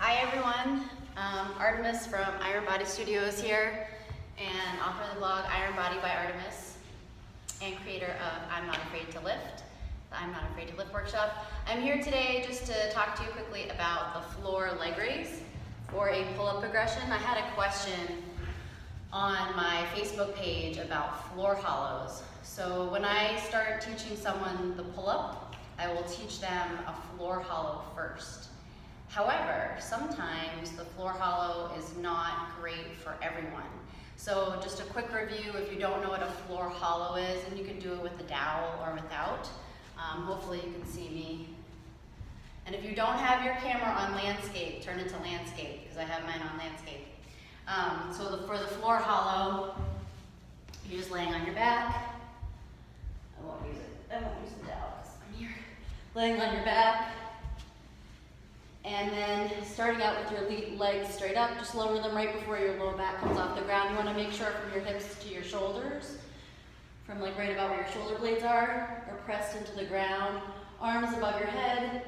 Hi everyone, Artemis from Iron Body Studios here, and author of the blog Iron Body by Artemis, and creator of I'm Not Afraid to Lift, the I'm Not Afraid to Lift workshop. I'm here today just to talk to you quickly about the floor leg raise for a pull-up progression. I had a question on my Facebook page about floor hollows. So when I start teaching someone the pull-up, I will teach them a floor hollow first. However, sometimes the floor hollow is not great for everyone. So just a quick review, if you don't know what a floor hollow is, and you can do it with a dowel or without. Hopefully you can see me. And if you don't have your camera on landscape, turn it to landscape, because I have mine on landscape. For the floor hollow, you're just laying on your back. I won't use the dowel because I'm here. Laying on your back. And then starting out with your legs straight up, just lower them right before your lower back comes off the ground. You want to make sure from your hips to your shoulders, from like right about where your shoulder blades are pressed into the ground. Arms above your head,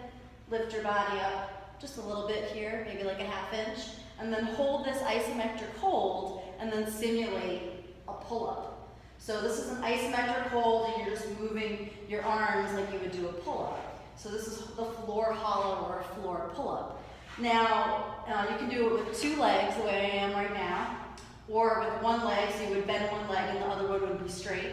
lift your body up just a little bit here, maybe like a ½ inch, and then hold this isometric hold and then simulate a pull-up. So this is an isometric hold and you're just moving your arms like you would do a pull-up. So this is the floor hollow or a floor pull-up. Now, you can do it with two legs the way I am right now, or with one leg, so you would bend one leg and the other one would be straight.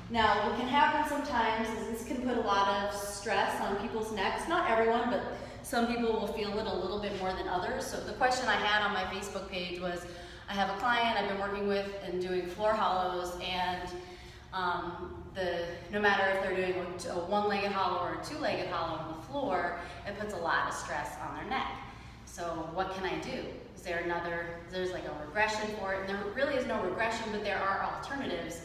Now, what can happen sometimes is this can put a lot of stress on people's necks. Not everyone, but some people will feel it a little bit more than others. So the question I had on my Facebook page was, I have a client I've been working with and doing floor hollows, and no matter if they're doing a one-legged hollow or a two-legged hollow on the floor, it puts a lot of stress on their neck. So what can I do? There's like a regression for it, and there really is no regression, but there are alternatives.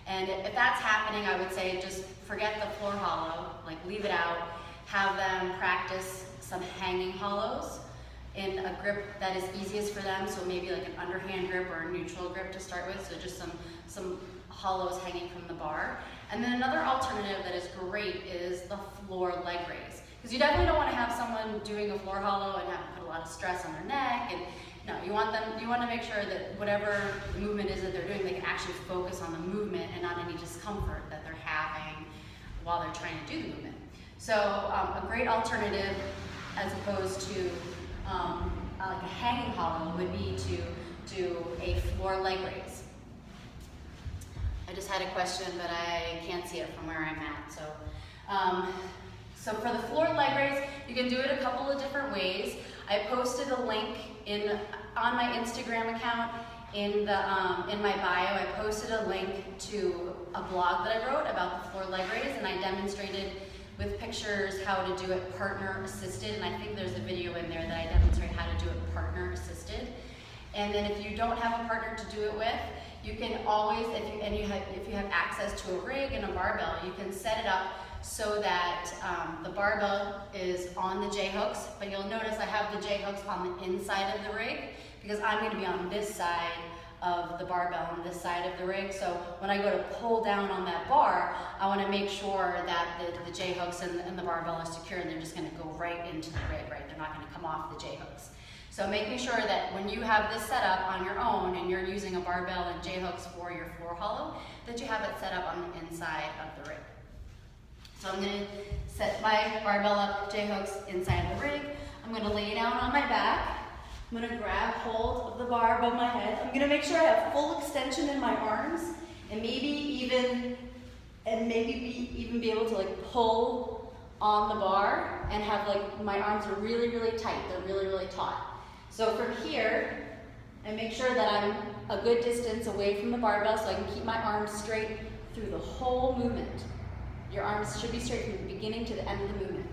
And if that's happening, I would say just forget the floor hollow, like leave it out, have them practice some hanging hollows in a grip that is easiest for them, so maybe like an underhand grip or a neutral grip to start with, so just some hollows hanging from the bar. And then another alternative that is great is the floor leg raise. Because you definitely don't want to have someone doing a floor hollow and have to put a lot of stress on their neck. And no, you want to make sure that whatever the movement is that they're doing, they can actually focus on the movement and not any discomfort that they're having while they're trying to do the movement. So a great alternative as opposed to like a hanging hollow would be to do a floor leg raise. I just had a question, but I can't see it from where I'm at. So for the floor leg raise, you can do it a couple of different ways. I posted a link on my Instagram account in my bio. I posted a link to a blog that I wrote about the floor leg raise, and I demonstrated with pictures how to do it partner assisted, and I think there's a video in there that I demonstrate how to do it partner assisted. And then if you don't have a partner to do it with, you can always, if you have access to a rig and a barbell, you can set it up so that the barbell is on the J-hooks, but you'll notice I have the J-hooks on the inside of the rig because I'm going to be on this side of the barbell on this side of the rig. So when I go to pull down on that bar, I want to make sure that the J-hooks and the barbell are secure, and they're just going to go right into the rig, right? They're not going to come off the J-hooks. So making sure that when you have this set up on your own and you're using a barbell and J-hooks for your floor hollow, that you have it set up on the inside of the rig. So I'm going to set my barbell up, J-hooks inside the rig. I'm going to lay down on my back. I'm going to grab hold of the bar above my head. I'm going to make sure I have full extension in my arms, and maybe even be able to like pull on the bar and have like my arms are really, really tight. They're really, really taut. So from here, I make sure that I'm a good distance away from the barbell so I can keep my arms straight through the whole movement. Your arms should be straight from the beginning to the end of the movement.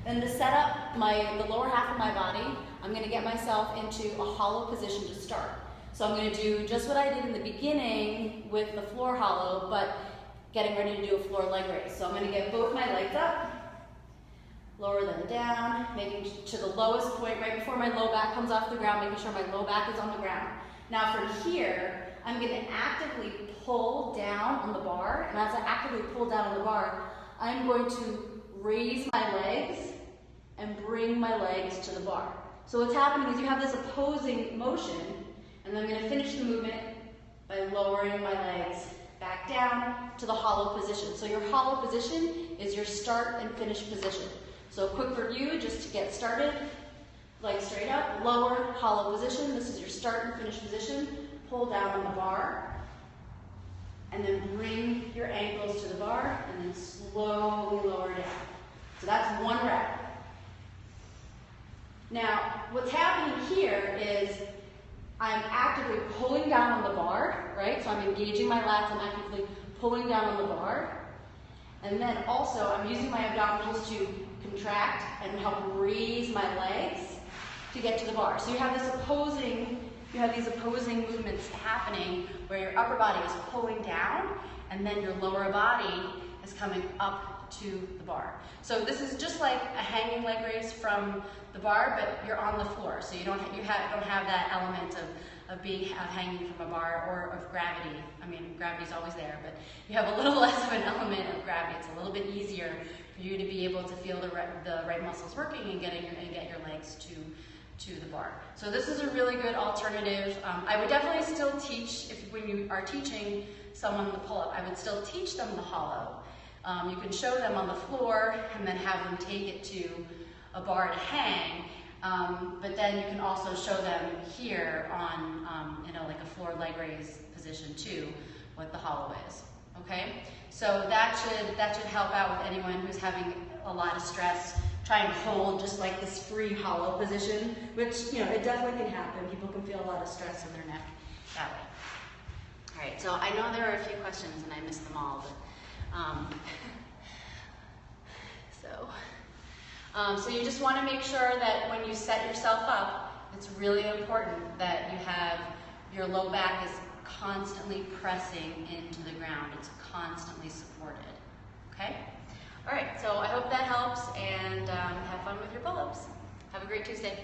Then to set up the lower half of my body, I'm going to get myself into a hollow position to start. So I'm going to do just what I did in the beginning with the floor hollow, but getting ready to do a floor leg raise. So I'm going to get both my legs up, lower them down, making to the lowest point right before my low back comes off the ground, making sure my low back is on the ground. Now from here, I'm going to actively pull down on the bar, and as I actively pull down on the bar, I'm going to raise my legs and bring my legs to the bar. So what's happening is you have this opposing motion, and then I'm going to finish the movement by lowering my legs back down to the hollow position. So your hollow position is your start and finish position. So quick review, just to get started, legs straight up, lower, hollow position. This is your start and finish position. Pull down on the bar, and then bring your ankles to the bar, and then slowly lower down. So that's one rep. Now, what's happening here is I'm actively pulling down on the bar, right? So I'm engaging my lats, I'm actively pulling down on the bar. And then also I'm using my abdominals to contract and help raise my legs to get to the bar. So you have these opposing movements happening where your upper body is pulling down and then your lower body is coming up to the bar. So this is just like a hanging leg raise from the bar, but you're on the floor. So you don't have that element of hanging from a bar or of gravity. I mean, gravity's always there, but you have a little less of an element of gravity. It's a little bit easier for you to be able to feel the right muscles working and get your legs to the bar. So this is a really good alternative. I would definitely still teach, when you are teaching someone the pull-up, I would still teach them the hollow. You can show them on the floor and then have them take it to a bar to hang, but then you can also show them here on, like a floor leg raise position too, what the hollow is. Okay, so that should help out with anyone who's having a lot of stress, trying to hold just like this free hollow position, which it definitely can happen. People can feel a lot of stress in their neck that way. All right, so I know there are a few questions and I missed them all, but so you just want to make sure that when you set yourself up, it's really important that you have your low back is constantly pressing into the ground. It's constantly supported. Okay? All right, so I hope that helps, and have fun with your pull-ups. Have a great Tuesday.